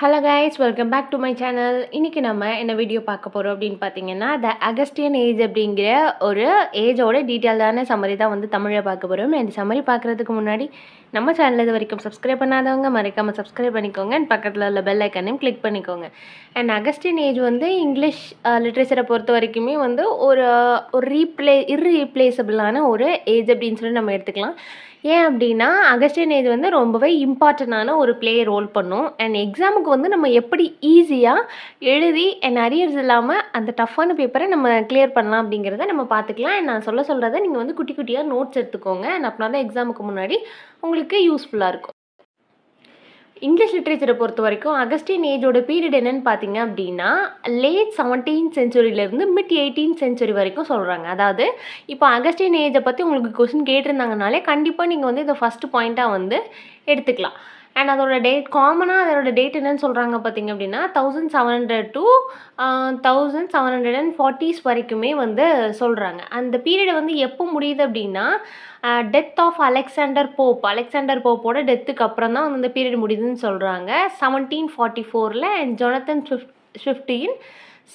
Hello guys, welcome back to my channel. இன்றைக்கி நம்ம என்ன வீடியோ பார்க்க போகிறோம் அப்படின்னு பார்த்தீங்கன்னா, த அகஸ்டியன் ஏஜ் அப்படிங்கிற ஒரு ஏஜோட டீட்டெயில்டான சம்மரி தான் வந்து தமிழில் பார்க்க போகிறோம். இந்த சம்மரி பார்க்குறதுக்கு முன்னாடி நம்ம சேனல் இது வரைக்கும் சப்ஸ்கிரைப் பண்ணாதவங்க மறக்காமல் சப்ஸ்கிரைப் பண்ணிக்கோங்க. அண்ட் பக்கத்தில் உள்ள பெல் ஐக்கனையும் கிளிக் பண்ணிக்கோங்க. அண்ட் அகஸ்டியன் ஏஜ் வந்து இங்கிலீஷ் லிட்ரேச்சரை பொறுத்த வரைக்குமே வந்து ஒரு ஒரு இர்ரீப்ளேசபிளான ஒரு ஏஜ் அப்படின்னு சொல்லி நம்ம எடுத்துக்கலாம். ஏன் அப்படின்னா, அகஸ்டியன் ஏஜ் வந்து ரொம்பவே இம்பார்ட்டண்டான ஒரு ரோல் பண்ணும். அண்ட் எக்ஸாமுக்கு வந்து நம்ம எப்படி ஈஸியாக எழுதி அண்ட் அரியர்ஸ் இல்லாமல் அந்த டஃப்பான பேப்பரை நம்ம கிளியர் பண்ணலாம் அப்படிங்கிறத நம்ம பார்த்துக்கலாம். அண்ட் நான் சொல்கிறத நீங்கள் வந்து குட்டி குட்டியாக நோட்ஸ் எடுத்துக்கோங்க. அண்ட் அப்படின்னா தான் எக்ஸாமுக்கு முன்னாடி உங்களுக்கு யூஸ்ஃபுல்லாக இருக்கும். இங்கிலீஷ் லிட்ரேச்சரை பொறுத்த வரைக்கும் அகஸ்டியன் ஏஜோட பீரியட் என்னன்னு பார்த்தீங்க அப்படின்னா, late 17th செஞ்சுரியிலேருந்து mid 18th century வரைக்கும் சொல்கிறாங்க. அதாவது இப்போ அகஸ்டியன் ஏஜை பற்றி உங்களுக்கு கொஸ்டின் கேட்டிருந்தாங்கனாலே கண்டிப்பாக நீங்கள் வந்து இதை ஃபஸ்ட்டு பாயிண்ட்டாக வந்து எடுத்துக்கலாம். அண்ட் அதோட டேட் அதோட டேட் என்னன்னு சொல்கிறாங்க பார்த்தீங்க அப்படின்னா 1700 to 1740s வரைக்குமே வந்து சொல்கிறாங்க. அந்த பீரியட் வந்து எப்போ முடியுது அப்படின்னா, டெத் ஆஃப் அலெக்சாண்டர் போப்போட டெத்துக்கு அப்புறம் தான் வந்து இந்த பீரியட் முடியுதுன்னு சொல்கிறாங்க. 1744 அண்ட் ஜொனத்தன் ஸ்விஃப்ட்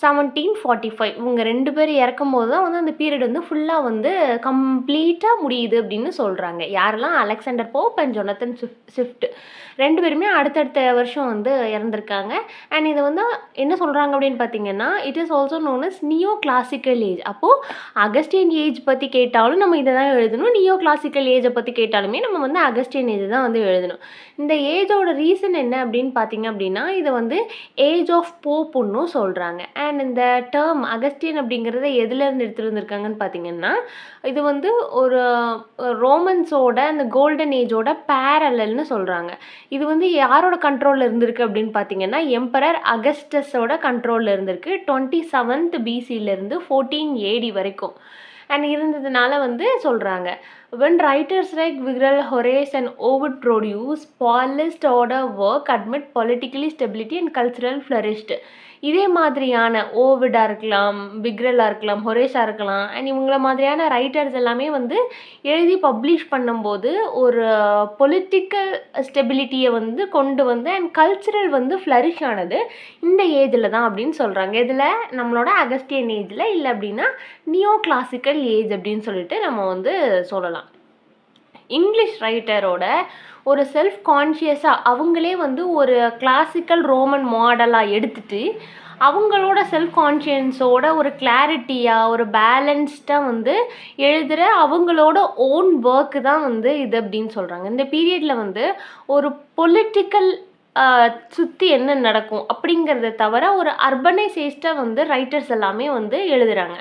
1745 இவங்க 2 பேர் இறக்கும்போது தான் வந்து அந்த பீரியட் வந்து ஃபுல்லாக வந்து கம்ப்ளீட்டாக முடியுது அப்படின்னு சொல்கிறாங்க. யாரெல்லாம் Alexander Pope and Jonathan Swift 2 பேருமே அடுத்தடுத்த வருஷம் வந்து இறந்துருக்காங்க. அண்ட் இது வந்து என்ன சொல்கிறாங்க அப்படின்னு பார்த்தீங்கன்னா, it is also known as neo classical age. அப்போது அகஸ்டியன் ஏஜ் பற்றி கேட்டாலும் நம்ம இதை தான் எழுதணும். நியோ கிளாசிக்கல் ஏஜை பற்றி கேட்டாலுமே நம்ம வந்து அகஸ்டியன் ஏஜ் தான் வந்து எழுதணும். இந்த ஏஜோட ரீசன் என்ன அப்படின்னு பார்த்தீங்க அப்படின்னா, இதை வந்து ஏஜ் ஆஃப் போப்புன்னும் சொல்கிறாங்க. அண்ட் இந்த டேர்ம் அகஸ்டியன் அப்படிங்கிறத எதுலேருந்து எடுத்துகிட்டு வந்திருக்காங்கன்னு பார்த்தீங்கன்னா, இது வந்து ஒரு ரோமன்ஸோட அந்த கோல்டன் ஏஜோட பேரலல்னு சொல்கிறாங்க. இது வந்து யாரோட கண்ட்ரோலில் இருந்திருக்கு அப்படின்னு பார்த்தீங்கன்னா, எம்பரர் அகஸ்டஸோட கண்ட்ரோலில் இருந்திருக்கு 27th BCலேருந்து 14 AD வரைக்கும் அண்ட் இருந்ததுனால வந்து சொல்கிறாங்க. When writers like Virgil, Horace and Ovid produce polished order work amid politically stability and cultural flourished. இதே மாதிரியான ஓவிடாக இருக்கலாம், விக்ரலாக இருக்கலாம், ஹொரேஸாக இருக்கலாம் அண்ட் இவங்கள மாதிரியான ரைட்டர்ஸ் எல்லாமே வந்து எழுதி பப்ளிஷ் பண்ணும்போது ஒரு பொலிட்டிக்கல் ஸ்டெபிலிட்டியை வந்து கொண்டு வந்து அண்ட் கல்ச்சுரல் வந்து ஃப்ளரிஷ் ஆனது இந்த ஏஜில் தான் அப்படின்னு சொல்கிறாங்க. இதில் நம்மளோட அகஸ்டியன் ஏஜில் இல்லை அப்படின்னா நியோ கிளாசிக்கல் ஏஜ் அப்படின்னு சொல்லிட்டு நம்ம வந்து சொல்லலாம். இங்கிலீஷ் ரைட்டரோட ஒரு செல்ஃப் கான்ஷியஸாக அவங்களே வந்து ஒரு கிளாசிக்கல் ரோமன் மாடலாக எடுத்துகிட்டு அவங்களோட செல்ஃப் கான்ஷியன்ஸோட ஒரு கிளாரிட்டியாக ஒரு பேலன்ஸ்டாக வந்து எழுதுகிற அவங்களோட ஓன் ஒர்க்கு தான் வந்து இது அப்படின்னு சொல்கிறாங்க. இந்த பீரியடில் வந்து ஒரு பொலிட்டிக்கல் சுற்றி என்ன நடக்கும் அப்படிங்கிறத தவிர ஒரு அர்பனைசேஸ்டாக வந்து ரைட்டர்ஸ் எல்லாமே வந்து எழுதுகிறாங்க.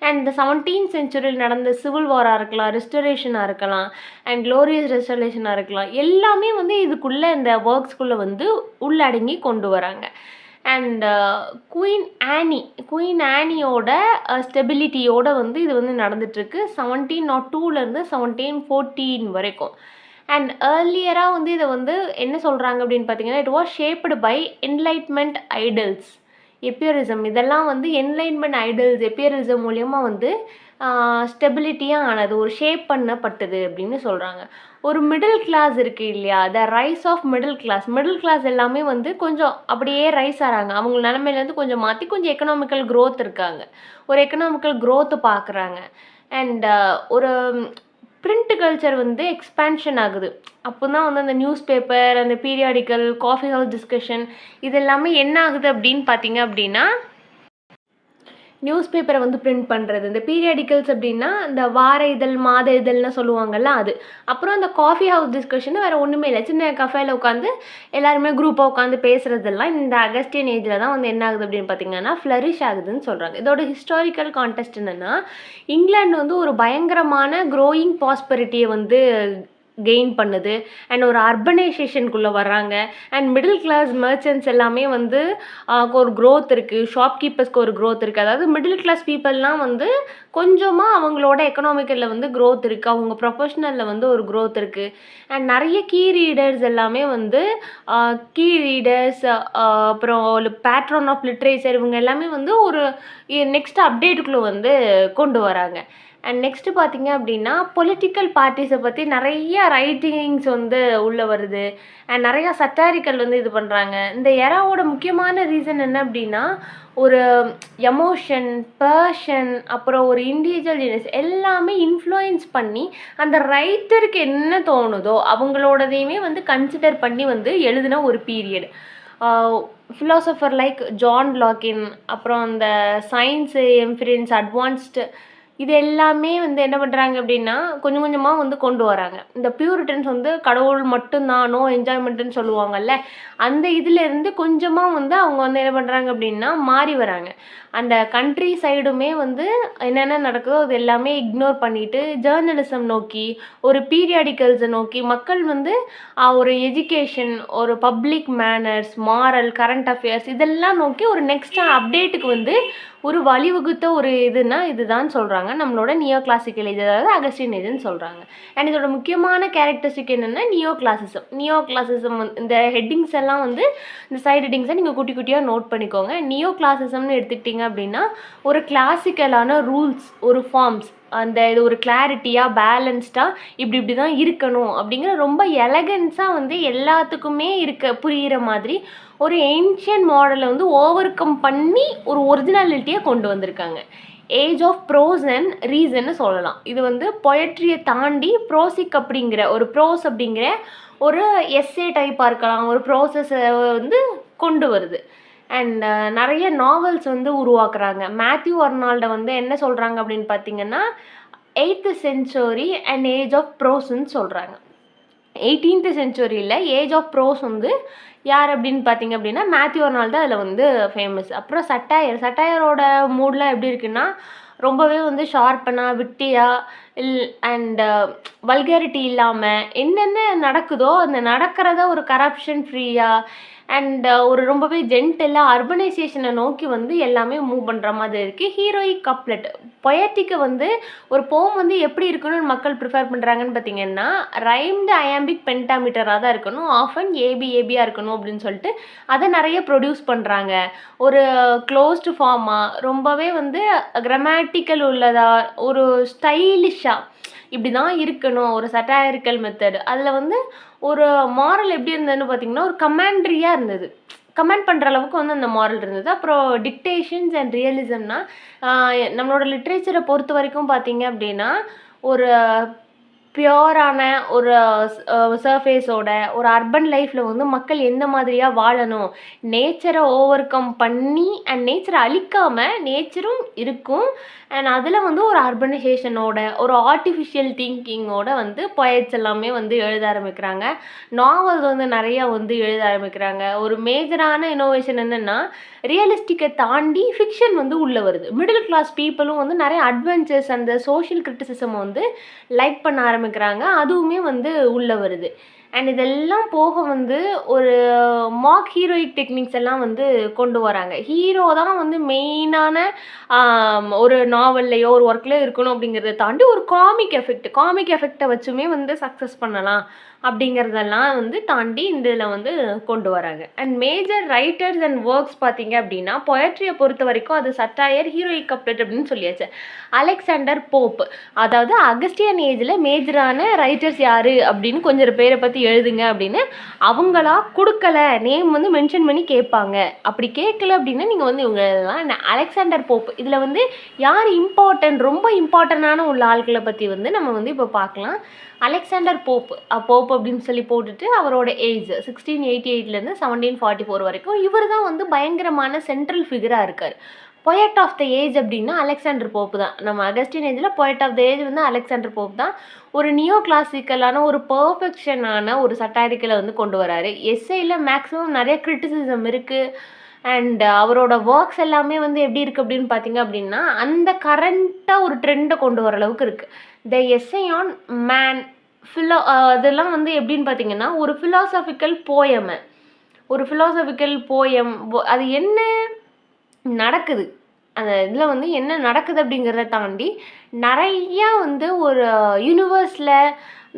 அண்ட் இந்த 17th செஞ்சுரியில் நடந்த சிவில் வாராக இருக்கலாம், ரெஸ்டரேஷனாக இருக்கலாம் அண்ட் க்ளோரியஸ் ரெஸ்டரேஷனாக இருக்கலாம், எல்லாமே வந்து இதுக்குள்ளே இந்த ஒர்க்ஸ்குள்ளே வந்து உள்ளடங்கி கொண்டு வராங்க. அண்ட் குயின் ஆனியோட ஸ்டெபிலிட்டியோட வந்து இது வந்து நடந்துகிட்ருக்கு 1702லேருந்து 1714 வரைக்கும். அண்ட் ஏர்லியராக வந்து இதை வந்து என்ன சொல்கிறாங்க அப்படின்னு பார்த்தீங்கன்னா, it was shaped by enlightenment ideals empiricism. இதெல்லாம் வந்து என்லைட்மெண்ட் ஐடல்ஸ் எப்பியரிசம் மூலயமா வந்து ஸ்டெபிலிட்டியாக ஆனது, ஒரு ஷேப் பண்ணப்பட்டது அப்படின்னு சொல்கிறாங்க. ஒரு மிடில் கிளாஸ் இருக்குது இல்லையா, the rise of middle class எல்லாமே வந்து கொஞ்சம் அப்படியே ரைஸ் ஆகிறாங்க. அவங்க நிலமையிலேருந்து கொஞ்சம் மாற்றி கொஞ்சம் எக்கனாமிக்கல் க்ரோத் இருக்காங்க, ஒரு எக்கனாமிக்கல் க்ரோத்து பார்க்குறாங்க. அண்ட் ஒரு பிரிண்ட் கல்ச்சர் வந்து எக்ஸ்பேன்ஷன் ஆகுது. அப்போ தான் வந்து அந்த நியூஸ் பேப்பர், அந்த பீரியாடிக்கல், காஃபி ஹவுஸ் டிஸ்கஷன் இது எல்லாமே என்ன ஆகுது அப்படின்னு பார்த்தீங்க அப்படின்னா, நியூஸ் பேப்பரை வந்து பிரிண்ட் பண்ணுறது, இந்த பீரியாடிக்கல்ஸ் அப்படின்னா இந்த வார இதழ் மாத இதழ்னு சொல்லுவாங்கள்ல அது. அப்புறம் அந்த காஃபி ஹவுஸ் டிஸ்கஷன் வேறு ஒன்றுமே இல்லை, சின்ன கஃபேல உட்காந்து எல்லாருமே குரூப்பாக உட்காந்து பேசுகிறதெல்லாம் இந்த அகஸ்டியன் ஏஜில் தான் வந்து என்ன ஆகுது அப்படின்னு பார்த்தீங்கன்னா ஃப்ளரிஷ் ஆகுதுன்னு சொல்கிறாங்க. இதோட ஹிஸ்டாரிக்கல் கான்டெக்ஸ்ட் என்னென்னா, இங்கிலாந்து வந்து ஒரு பயங்கரமான க்ரோயிங் ப்ராஸ்பெரிட்டியை வந்து கெயின் பண்ணுது அண்ட் ஒரு அர்பனைசேஷனுக்குள்ளே வர்றாங்க. அண்ட் மிடில் கிளாஸ் மர்ச்சன்ட்ஸ் எல்லாமே வந்து ஒரு க்ரோத் இருக்குது, ஷாப்கீப்பர்ஸ்க்கு ஒரு க்ரோத் இருக்குது. அதாவது மிடில் கிளாஸ் பீப்புளெலாம் வந்து கொஞ்சமாக அவங்களோட எக்கனாமிக்கலில் வந்து க்ரோத் இருக்குது, அவங்க ப்ரொஃபஷ்னலில் வந்து ஒரு க்ரோத் இருக்குது. அண்ட் நிறைய கீ ரீடர்ஸ் எல்லாமே வந்து அப்புறம் பேட்ரன் ஆஃப் லிட்ரேச்சர் இவங்க எல்லாமே வந்து ஒரு நெக்ஸ்ட் அப்டேட்டுக்குள்ளே வந்து கொண்டு வராங்க. அண்ட் நெக்ஸ்ட்டு பார்த்தீங்க அப்படின்னா பொலிட்டிக்கல் பார்ட்டிஸை பற்றி நிறைய ரைட்டிங்ஸ் வந்து உள்ளே வருது. அண்ட் நிறையா சட்டாரிக்கல் வந்து இது பண்ணுறாங்க. இந்த எராவோட முக்கியமான ரீசன் என்ன அப்படின்னா ஒரு எமோஷன், பேஷன், அப்புறம் ஒரு இண்டிவிஜுவல்னஸ் எல்லாமே இன்ஃப்ளூயன்ஸ் பண்ணி அந்த ரைட்டருக்கு என்ன தோணுதோ அவங்களோடதையுமே வந்து கன்சிடர் பண்ணி வந்து எழுதின ஒரு period. Philosopher like John login, அப்புறம் அந்த சயின்ஸு எம்பிரின்ஸ் அட்வான்ஸ்டு இது எல்லாமே வந்து என்ன பண்ணுறாங்க அப்படின்னா கொஞ்சம் கொஞ்சமாக வந்து கொண்டு வராங்க. இந்த பியூரிட்டன்ஸ் வந்து கடவுள் மட்டும்தான், நோ என்ஜாய்மெண்ட்டுன்னு சொல்லுவாங்கல்ல, அந்த இதிலேருந்து கொஞ்சமாக வந்து அவங்க வந்து என்ன பண்ணுறாங்க அப்படின்னா மாறி வராங்க. அந்த கண்ட்ரி சைடுமே வந்து என்னென்ன நடக்குதோ அது எல்லாமே இக்னோர் பண்ணிவிட்டு ஜேர்னலிசம் நோக்கி, ஒரு பீரியாடிக்கல்ஸை நோக்கி மக்கள் வந்து ஒரு எஜுகேஷன், ஒரு public manners, moral, current affairs இதெல்லாம் நோக்கி ஒரு நெக்ஸ்ட் அப்டேட்டுக்கு வந்து ஒரு வழிவகுத்த ஒரு இதுனா இதுதான் சொல்கிறாங்க நம்மளோட நியோ கிளாசிக்கல் ஏஜ், அதாவது அகஸ்டின் ஏஜ்னு சொல்கிறாங்க. அண்ட் இதோட முக்கியமான கேரக்டரிஸ்டிக் என்னென்னா நியோ கிளாசிசம் இந்த ஹெட்டிங்ஸ் எல்லாம் வந்து இந்த சைட் ஹெட்டிங்ஸை நீங்கள் குட்டி குட்டியாக நோட் பண்ணிக்கோங்க. நியோ கிளாசிசம்னு எடுத்துக்கிட்டிங்க அப்படின்னா ஒரு கிளாசிக்கலான ரூல்ஸ், ஒரு ஃபார்ம்ஸ், அந்த இது ஒரு கிளாரிட்டியாக பேலன்ஸ்டாக இப்படி தான் இருக்கணும் அப்படிங்கிற ரொம்ப எலகன்ஸாக வந்து எல்லாத்துக்குமே புரிகிற மாதிரி ஒரு ஏன்ஷியன்ட் மாடலை வந்து ஓவர் கம் பண்ணி ஒரு ஒரிஜினாலிட்டியை கொண்டு வந்திருக்காங்க. ஏஜ் ஆஃப் ப்ரோஸ் அண்ட் ரீசன்னு சொல்லலாம். இது வந்து பொயட்ரியை தாண்டி ப்ரோசிக் அப்படிங்கிற ஒரு ப்ரோஸ் அப்படிங்கிற ஒரு எஸ்ஸே டைப்பாக இருக்கலாம், ஒரு ப்ரோசஸை வந்து கொண்டு வருது. அண்ட் நிறைய நாவல்ஸ் வந்து உருவாக்குறாங்க. மேத்யூ அர்னால்டை வந்து என்ன சொல்கிறாங்க அப்படின்னு பார்த்தீங்கன்னா 8th century and age of ப்ரோஸ்ன்னு சொல்கிறாங்க. 18th செஞ்சுரியில் ஏஜ் ஆஃப் ப்ரோஸ் வந்து யார் அப்படின்னு பார்த்தீங்க அப்படின்னா மேத்யூ அர்னால்டு அதில் வந்து ஃபேமஸ். அப்புறம் சட்டாயரோட மூட்லாம் எப்படி இருக்குன்னா ரொம்பவே வந்து ஷார்ப்பனாக, விட்டியாக அண்ட் வல்கரிட்டி இல்லாமல் என்னென்ன நடக்குதோ அந்த நடக்கிறத ஒரு கரப்ஷன் ஃப்ரீயாக அண்ட் ஒரு ரொம்பவே ஜென்டலாக அர்பனைசேஷனை நோக்கி வந்து எல்லாமே மூவ் பண்ணுற மாதிரி இருக்குது. ஹீரோயிக் கப்லெட் பொயட்டிக்கு வந்து ஒரு போம் வந்து எப்படி இருக்கணும்னு மக்கள் ப்ரிஃபர் பண்ணுறாங்கன்னு பார்த்தீங்கன்னா ரைம்டு அயாம்பிக் பென்டாமீட்டராக தான் இருக்கணும், ஆஃபன் ஏபியாக இருக்கணும் அப்படின்னு சொல்லிட்டு அதை நிறைய ப்ரொடியூஸ் பண்ணுறாங்க. ஒரு க்ளோஸ்டு ஃபார்மாக ரொம்பவே வந்து கிராமட்டிக்கல் உள்ளதாக ஒரு ஸ்டைலிஷாக இப்படி தான் இருக்கணும், ஒரு சட்டாரிக்கல் மெத்தட். அதில் வந்து ஒரு மாரல் எப்படி இருந்ததுன்னு பார்த்தீங்கன்னா ஒரு கமாண்ட்ரியாக இருந்தது, கமெண்ட் பண்ணுற அளவுக்கு வந்து அந்த மாரல் இருந்தது. அப்புறம் டிக்டேஷன்ஸ் அண்ட் ரியலிசம்னா நம்மளோட லிட்ரேச்சரை பொறுத்த வரைக்கும் பார்த்தீங்க அப்படின்னா ஒரு பியோரான ஒரு சர்ஃபேஸோட ஒரு அர்பன் லைஃப்பில் வந்து மக்கள் எந்த மாதிரியாக வாழணும், நேச்சரை ஓவர் கம் பண்ணி அண்ட் நேச்சரை அழிக்காமல் நேச்சரும் இருக்கும் அண்ட் அதில் வந்து ஒரு அர்பனைசேஷனோட ஒரு ஆர்டிஃபிஷியல் திங்கிங்கோட வந்து பொயட்ஸ் எல்லாமே வந்து எழுத ஆரம்பிக்கிறாங்க. நாவல்ஸ் வந்து நிறையா வந்து எழுத ஆரம்பிக்கிறாங்க. ஒரு மேஜரான இன்னோவேஷன் என்னென்னா ரியலிஸ்டிக்கை தாண்டி ஃபிக்ஷன் வந்து உள்ளே வருது. மிடில் கிளாஸ் பீப்புளும் வந்து நிறைய அட்வென்ச்சர்ஸ் அந்த சோஷியல் கிரிட்டிசிசம் வந்து லைக் பண்ண ஆரம்பிக்கிறாங்க, அதுவுமே வந்து உள்ளே வருது. அண்ட் இதெல்லாம் போக வந்து ஒரு மாக் ஹீரோயிக் டெக்னிக்ஸ் எல்லாம் வந்து கொண்டு வராங்க. ஹீரோ தான் வந்து மெயினான ஒரு நாவல்லையோ ஒரு ஒர்க்லையோ இருக்கணும் அப்படிங்கிறத தாண்டி ஒரு காமிக் எஃபெக்டை வச்சுமே வந்து சக்ஸஸ் பண்ணலாம் அப்படிங்கிறதெல்லாம் வந்து தாண்டி இந்த இதில் வந்து கொண்டு வராங்க. And major writers and works பார்த்தீங்க அப்படின்னா பொயட்ரியை பொறுத்த வரைக்கும் அது சட்டாயர், ஹீரோயிக் கப்லெட் அப்படின்னு சொல்லியாச்சு. அலெக்சாண்டர் போப், அதாவது அகஸ்டியன் ஏஜில் மேஜரான ரைட்டர்ஸ் யார் அப்படின்னு கொஞ்சம் பேரை பற்றி எழுதுங்க அப்படின்னு அவங்களா கொடுக்கல, நேம் வந்து மென்ஷன் பண்ணி கேட்பாங்க. அப்படி கேட்கல அப்படின்னா நீங்கள் வந்து இவங்க எழுதலாம். அலெக்சாண்டர் போப் இதில் வந்து யார் ரொம்ப இம்பார்ட்டண்டான உள்ள ஆட்களை பற்றி வந்து நம்ம வந்து இப்போ பார்க்கலாம். அலெக்சாண்டர் போப் அப்படின்னு சொல்லி போட்டுட்டு அவரோட ஏஜ் 1688 1744 வரைக்கும் இவர் தான் வந்து பயங்கரமான சென்ட்ரல் ஃபிகராக இருக்கார். பொயட் ஆஃப் த ஏஜ் அப்படின்னா அலெக்சாண்டர் போப் தான். நம்ம அகஸ்டின் ஏஜில் பொயட் ஆஃப் த ஏஜ் வந்து அலெக்சாண்டர் போப் தான். ஒரு நியோ கிளாசிக்கலான ஒரு பர்ஃபெக்ஷனான ஒரு சட்டாரிக்கலை வந்து கொண்டு வராரு. எஸ்ஏயில் மேக்ஸிமம் நிறைய கிரிட்டிசிசம் இருக்குது அண்ட் அவரோட ஒர்க்ஸ் எல்லாமே வந்து எப்படி இருக்குது அப்படின்னு பார்த்தீங்க அப்படின்னா அந்த கரண்ட்டாக ஒரு ட்ரெண்டை கொண்டு வர அளவுக்கு இருக்குது. த எஸ்ஸே ஆன் மேன் அதெல்லாம் வந்து எப்படின்னு பார்த்தீங்கன்னா ஒரு ஃபிலாசபிக்கல் போயம், அது என்ன நடக்குது அந்த இதில் வந்து என்ன நடக்குது அப்படிங்கிறத தாண்டி நிறையா வந்து ஒரு யூனிவர்ஸில்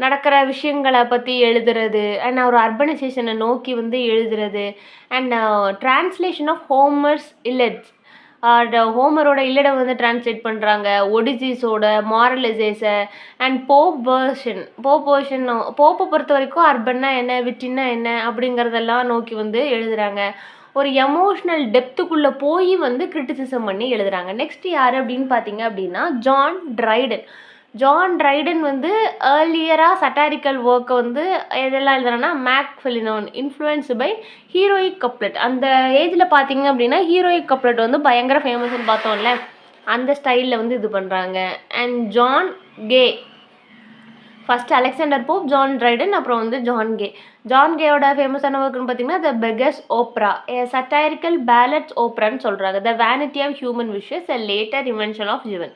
நடக்கிற விஷயங்களை பற்றி எழுதுறது அண்ட் ஒரு அர்பனைசேஷனை நோக்கி வந்து எழுதுறது அண்ட் டிரான்ஸ்லேஷன் ஆஃப் ஹோமர்ஸ் இல்லட்ஸ் ஹோமரோட இல்லட வந்து டிரான்ஸ்லேட் பண்ணுறாங்க, ஒடிசிஸோட மாரலைசேஷன் அண்ட் போப்பை பொறுத்த வரைக்கும் அர்பன்னா என்ன, விட்டின்னா என்ன அப்படிங்கிறதெல்லாம் நோக்கி வந்து எழுதுகிறாங்க. ஒரு எமோஷ்னல் டெப்த்துக்குள்ளே போய் வந்து கிரிட்டிசிசம் பண்ணி எழுதுகிறாங்க. நெக்ஸ்ட் யார் அப்படின்னு பார்த்தீங்க அப்படின்னா ஜான் ட்ரைடன் வந்து ஏர்லியராக சட்டாரிக்கல் ஒர்க்கை வந்து எதெல்லாம் எழுதுறாங்கன்னா மேக்ஃபெலினோன் இன்ஃப்ளூயன்ஸ்டு பை ஹீரோயிக் கப்லெட். அந்த ஏஜில் பார்த்தீங்க அப்படின்னா ஹீரோயிக் கப்லெட் வந்து பயங்கர ஃபேமஸ்ன்னு பார்த்தோம்ல, அந்த ஸ்டைலில் வந்து இது பண்ணுறாங்க. And John Gay, first Alexander Pope, John Dryden, அப்புறம் வந்து ஜான் கேயோட ஃபேமஸான ஒர்க்குன்னு பார்த்தீங்கன்னா the beggars opera, satirical ballads ஓப்ரான்னு சொல்கிறாங்க. The vanity of human wishes a later invention of Juvenal.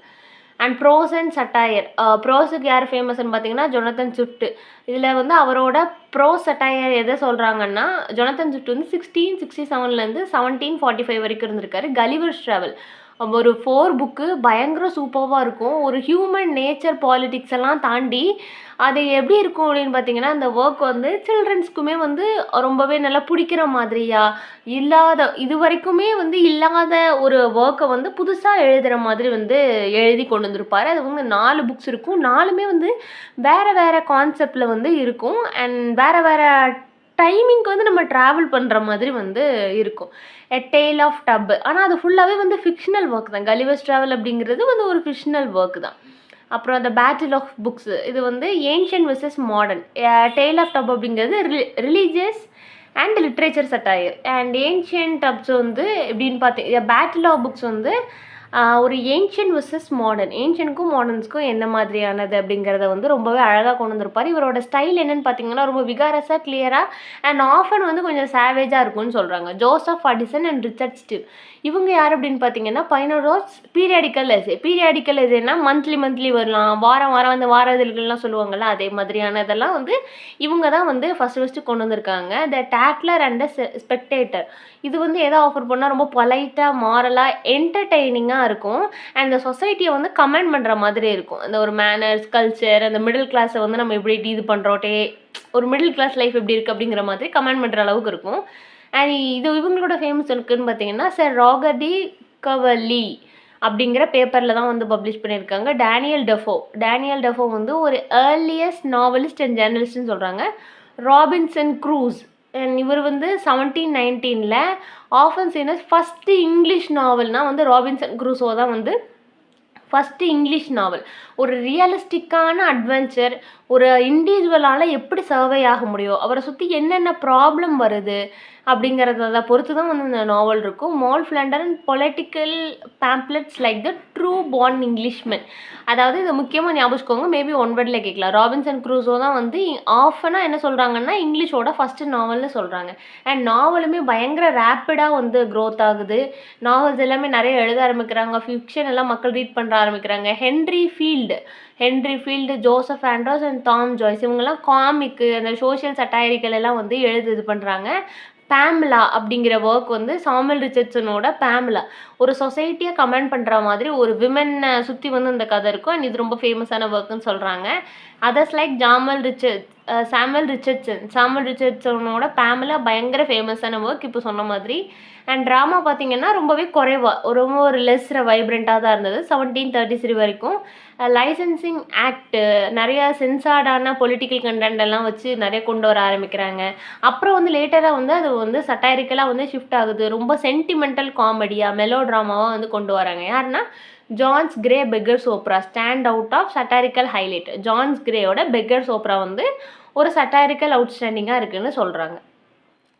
And prose and satire, ப்ரோஸுக்கு யார் ஃபேமஸ்ன்னு பார்த்தீங்கன்னா ஜொனத்தன் ஸ்விஃப்ட். இதில் வந்து அவரோட ப்ரோஸ் சட்டாயர் எதை சொல்கிறாங்கன்னா, ஜொனத்தன் ஸ்விஃப்ட் வந்து 1667 1745 வரைக்கும் இருந்திருக்காரு. கலிவர்ஸ் ட்ராவல் ஒரு 4 புக்கு பயங்கர சூப்பராக இருக்கும். ஒரு ஹியூமன் நேச்சர் பாலிட்டிக்ஸ் எல்லாம் தாண்டி அது எப்படி இருக்கும் அப்படின்னு பார்த்தீங்கன்னா, அந்த ஒர்க் வந்து சில்ட்ரன்ஸ்க்குமே வந்து ரொம்பவே நல்லா பிடிக்கிற மாதிரியா, இது வரைக்குமே வந்து இல்லாத ஒரு ஒர்க்கை வந்து புதுசாக எழுதுகிற மாதிரி வந்து எழுதி கொண்டு வந்திருப்பார். அது வந்து 4 புக்ஸ் இருக்கும். 4மே வந்து வேறு கான்செப்டில் வந்து இருக்கும். அண்ட் வேறு டைமிங்க்கு வந்து நம்ம ட்ராவல் பண்ணுற மாதிரி வந்து இருக்கும். எ டேல் ஆஃப் டப், ஆனால் அது ஃபுல்லாகவே வந்து ஃபிக்ஷனல் ஒர்க் தான். கலிவர்ஸ் ட்ராவல் அப்படிங்கிறது வந்து ஒரு ஃபிக்ஷனல் ஒர்க் தான். அப்புறம் அந்த பேட்டில் ஆஃப் புக்ஸ், இது வந்து ancient versus modern. Tale of tub அப்படிங்கிறது religious and literature satire. And ancient tubs வந்து எப்படின்னு பார்த்தீங்க, பேட்டில் ஆஃப் புக்ஸ் வந்து ஒரு ஏன்ஷியன்ட் வெர்சஸ் மாடர்ன், ஏன்ஷியனுக்கும் மாடர்ன்ஸ்க்கும் என்ன மாதிரியானது அப்படிங்கிறத வந்து ரொம்பவே அழகாக கொண்டு வந்திருப்பார். இவரோட ஸ்டைல் என்னென்னு பார்த்தீங்கன்னா ரொம்ப விகாரஸாக, கிளியராக அண்ட் ஆஃபன் வந்து கொஞ்சம் சேவேஜாக இருக்கும்னு சொல்கிறாங்க. Joseph Addison and Richard Steve, இவங்க யார் அப்படின்னு பார்த்தீங்கன்னா பைனரோஸ் பீரியாடிக்கல் எஸ்ஏன்னா மந்த்லி வரலாம், வாரம் அந்த வார இதழ்கள்லாம் சொல்லுவாங்கள்ல, அதே மாதிரியானதெல்லாம் வந்து இவங்க தான் வந்து ஃபஸ்ட்டு கொண்டு வந்திருக்காங்க. த டேக்லர் அண்ட் த ஸ்பெக்டேட்டர், இது வந்து எதை ஆஃபர் பண்ணால் ரொம்ப பொலைட்டாக, மாரலாக, என்டர்டெய்னிங்காக இருக்கும். அண்ட் இந்த சொசைட்டியை வந்து கமெண்ட் பண்ணுற மாதிரி இருக்கும். அந்த ஒரு மேனர்ஸ், கல்ச்சர், அந்த மிடில் கிளாஸை வந்து நம்ம எப்படி இது பண்ணுறோட்டே, ஒரு மிடில் கிளாஸ் லைஃப் எப்படி இருக்குது அப்படிங்கிற மாதிரி கமெண்ட் பண்ணுற அளவுக்கு இருக்கும். அண்ட் இவங்களோட ஃபேமஸ் இருக்குன்னு பார்த்தீங்கன்னா சர் ராகர் டி கவர்லி அப்படிங்கிற பேப்பரில் தான் வந்து பப்ளிஷ் பண்ணியிருக்காங்க. டேனியல் டெஃபோ வந்து ஒரு ஏர்லியஸ்ட் நாவலிஸ்ட் அண்ட் ஜேர்னலிஸ்ட்னு சொல்கிறாங்க. ராபின்சன் க்ரூஸ், இவர் வந்து 1719 ஆஃபன் சீனஸ் ஃபஸ்ட்டு இங்கிலீஷ் நாவல்னால் வந்து ராபின்சன் க்ரூஸோ தான் வந்து ஃபஸ்ட்டு இங்கிலீஷ் நாவல். ஒரு ரியலிஸ்டிக்கான அட்வென்ச்சர், ஒரு இண்டிவிஜுவலால் எப்படி சர்வை ஆக முடியும், அவரை சுற்றி என்னென்ன ப்ராப்ளம் வருது அப்படிங்கிறத பொறுத்து தான் வந்து இந்த நாவல் இருக்கும். Moll Flanders and political pamphlets like the true born Englishmen, அதாவது இதை முக்கியமாக ஞாபகிச்சுக்கோங்க, மேபி ஒன் வேர்டில் கேட்கலாம். ராபின்சன் க்ரூஸோ தான் வந்து ஆஃபனாக என்ன சொல்கிறாங்கன்னா இங்கிலீஷோட ஃபஸ்ட்டு நாவல்னு சொல்கிறாங்க. அண்ட் நாவலுமே பயங்கர ரேப்பிடாக வந்து க்ரோத் ஆகுது. நாவல்ஸ் எல்லாமே நிறைய எழுத ஆரம்பிக்கிறாங்க, ஃபிக்ஷன் எல்லாம் மக்கள் ரீட் பண்ணுற ஆரம்பிக்கிறாங்க. Henry Field, Joseph Andrews and Tom Joyce, இவங்கெல்லாம் காமிக்கு, அந்த சோஷியல் சட்டாயரிக்கல் எல்லாம் வந்து இது பண்ணுறாங்க. பேம்லா அப்படிங்கிற ஒர்க் வந்து சாமுவல் ரிச்சர்ட்சனோட பேம்லா, ஒரு சொசைட்டியை கமெண்ட் பண்ணுற மாதிரி ஒரு விமனை சுற்றி வந்து இந்த கதை இருக்கும். அண்ட் இது ரொம்ப ஃபேமஸான ஒர்க்குன்னு சொல்கிறாங்க. அதர்ஸ் லைக் சாமுவல் ரிச்சர்ட்சனோட பேம்லா பயங்கர ஃபேமஸான ஒர்க் இப்போ சொன்ன மாதிரி. அண்ட் ட்ராமா பார்த்தீங்கன்னா ரொம்பவே ரொம்ப ஒரு லெஸ் வைப்ரண்ட்டாக தான் இருந்தது 1733 வரைக்கும். லைசன்சிங் ஆக்ட், நிறையா சென்சார்டான பொலிட்டிக்கல் கண்டென்ட் எல்லாம் வச்சு நிறைய கொண்டு வர ஆரம்பிக்கிறாங்க. அப்புறம் வந்து லேட்டராக வந்து அது வந்து சட்டாரிக்கலாக வந்து ஷிஃப்ட் ஆகுது, ரொம்ப சென்டிமெண்டல் காமெடியாக, மெலோ ட்ராமாவாக வந்து கொண்டு வராங்க. யாருன்னா John's Gray beggars opera stand out of satirical highlight. John's கிரேயோட பெக்கர்ஸ் ஓப்ரா வந்து ஒரு சட்டாரிக்கல் அவுட்ஸ்டாண்டிங்காக இருக்குதுன்னு சொல்கிறாங்க.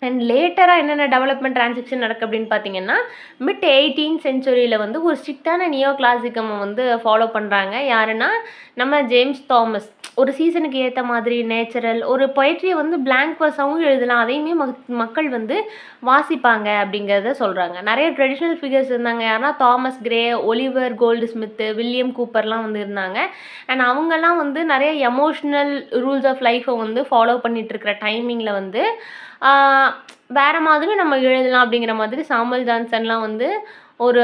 அண்ட் லேட்டராக என்னென்ன டெவலப்மெண்ட் ட்ரான்சாக்ஷன் நடக்கு அப்படின்னு பார்த்தீங்கன்னா, மிட் 18th century வந்து ஒரு ஸ்ட்ரிக்டான நியோ கிளாசிக்கம் வந்து ஃபாலோ பண்ணுறாங்க. யாருன்னா நம்ம ஜேம்ஸ் தாமஸ். ஒரு சீசனுக்கு ஏற்ற மாதிரி நேச்சுரல் ஒரு பொயட்ரியை வந்து பிளாங்க் வர்ஸாகவும் எழுதலாம், அதையுமே மக்கள் வந்து வாசிப்பாங்க அப்படிங்கிறத சொல்கிறாங்க. நிறைய ட்ரெடிஷ்னல் ஃபிகர்ஸ் இருந்தாங்க. யாருன்னா Thomas Gray, Oliver Goldsmith, William கூப்பர்லாம் வந்து இருந்தாங்க. அண்ட் அவங்கெல்லாம் வந்து நிறைய எமோஷ்னல் ரூல்ஸ் ஆஃப் லைஃப்பை வந்து ஃபாலோ பண்ணிகிட்ருக்கிற டைமிங்கில் வந்து வேறு மாதிரி நம்ம எழுதலாம் அப்படிங்கிற மாதிரி சாமுவல் ஜான்சன்லாம் வந்து ஒரு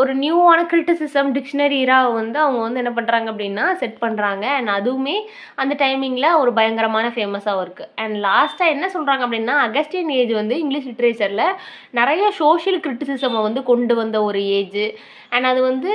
ஒரு நியூவான கிரிட்டிசிசம் டிக்ஷனரி இராவை வந்து அவங்க வந்து என்ன பண்ணுறாங்க அப்படின்னா செட் பண்ணுறாங்க. அண்ட் அதுவுமே அந்த டைமிங்கில் ஒரு பயங்கரமான ஃபேமஸாகவும் இருக்குது. அண்ட் லாஸ்ட்டாக என்ன சொல்கிறாங்க அப்படின்னா அகஸ்டியன் ஏஜ் வந்து இங்கிலீஷ் லிட்ரேச்சரில் நிறைய சோஷியல் கிரிட்டிசிசமை வந்து கொண்டு வந்த ஒரு ஏஜ். அண்ட் அது வந்து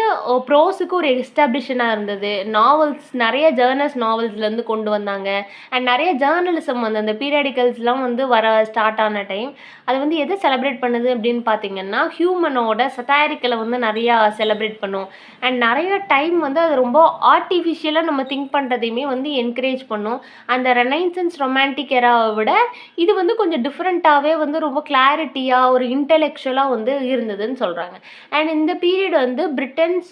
ப்ரோஸுக்கு ஒரு எஸ்டாப்ளிஷனாக இருந்தது. நாவல்ஸ் நிறைய ஜேர்னல்ஸ் நாவல்ஸ்லேருந்து கொண்டு வந்தாங்க. அண்ட் நிறைய ஜேர்னலிசம் வந்து அந்த பீரியாடிக்கல்ஸ்லாம் வந்து வர ஸ்டார்ட் ஆன டைம். அது வந்து எதை செலிப்ரேட் பண்ணுது அப்படின்னு பார்த்தீங்கன்னா ஹியூமனோட சட்டாரிக்கலை வந்து நிறையா செலிப்ரேட் பண்ணும். அண்ட் நிறைய டைம் வந்து அது ரொம்ப ஆர்டிஃபிஷியலாக நம்ம திங்க் பண்ணுறதையுமே வந்து என்கரேஜ் பண்ணும். அந்த ரெனைசன்ஸ் ரொமான்டிக் எராவை விட இது வந்து கொஞ்சம் டிஃப்ரெண்ட்டாகவே வந்து ரொம்ப கிளாரிட்டியாக ஒரு இன்டெலெக்சுவலாக வந்து இருந்ததுன்னு சொல்கிறாங்க. அண்ட் இந்த பீரியட் வந்து Britain's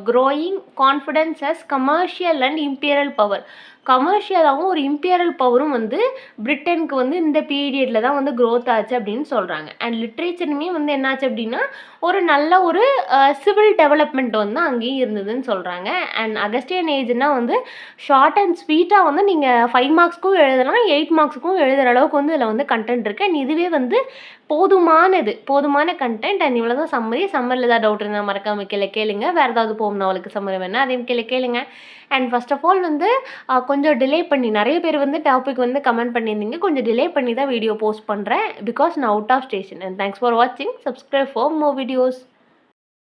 growing confidence as commercial and imperial power. கமர்ஷியலாகவும் ஒரு இம்பீரியல் பவரும் வந்து பிரிட்டனுக்கு வந்து இந்த பீரியடில் தான் வந்து க்ரோத் ஆச்சு அப்படின்னு சொல்கிறாங்க. அண்ட் லிட்ரேச்சருமே வந்து என்னாச்சு அப்படின்னா ஒரு நல்ல ஒரு சிவில் டெவலப்மெண்ட் வந்து அங்கேயும் இருந்ததுன்னு சொல்கிறாங்க. அண்ட் அகஸ்டியன் ஏஜ்னால் வந்து ஷார்ட் அண்ட் ஸ்வீட்டாக வந்து நீங்கள் 5 மார்க்ஸ்க்கும் எழுதலாம், 8 மார்க்ஸுக்கும் எழுதுகிற அளவுக்கு வந்து இதில் வந்து கண்டென்ட் இருக்குது. அண்ட் இதுவே வந்து போதுமான கண்டென்ட். அண்ட் இவ்வளோ தான் சம்மரி. சம்மரில் ஏதாவது டவுட் இருந்தால் மறக்காம கீழே கேளுங்க. வேறு ஏதாவது போகும் நாவலுக்கு சம்மரி வேணால் அதையும் கீழே கேளுங்க. அண்ட் ஃபர்ஸ்ட் ஆஃப் ஆல் வந்து கொஞ்சம் டிலே பண்ணி நிறைய பேர் வந்து டாபிக் வந்து கமெண்ட் பண்ணியிருந்தீங்க. கொஞ்சம் டிலே பண்ணி தான் வீடியோ போஸ்ட் பண்ணுறேன் பிகாஸ் நான் out of station. And thanks for வாட்சிங். Subscribe for more videos.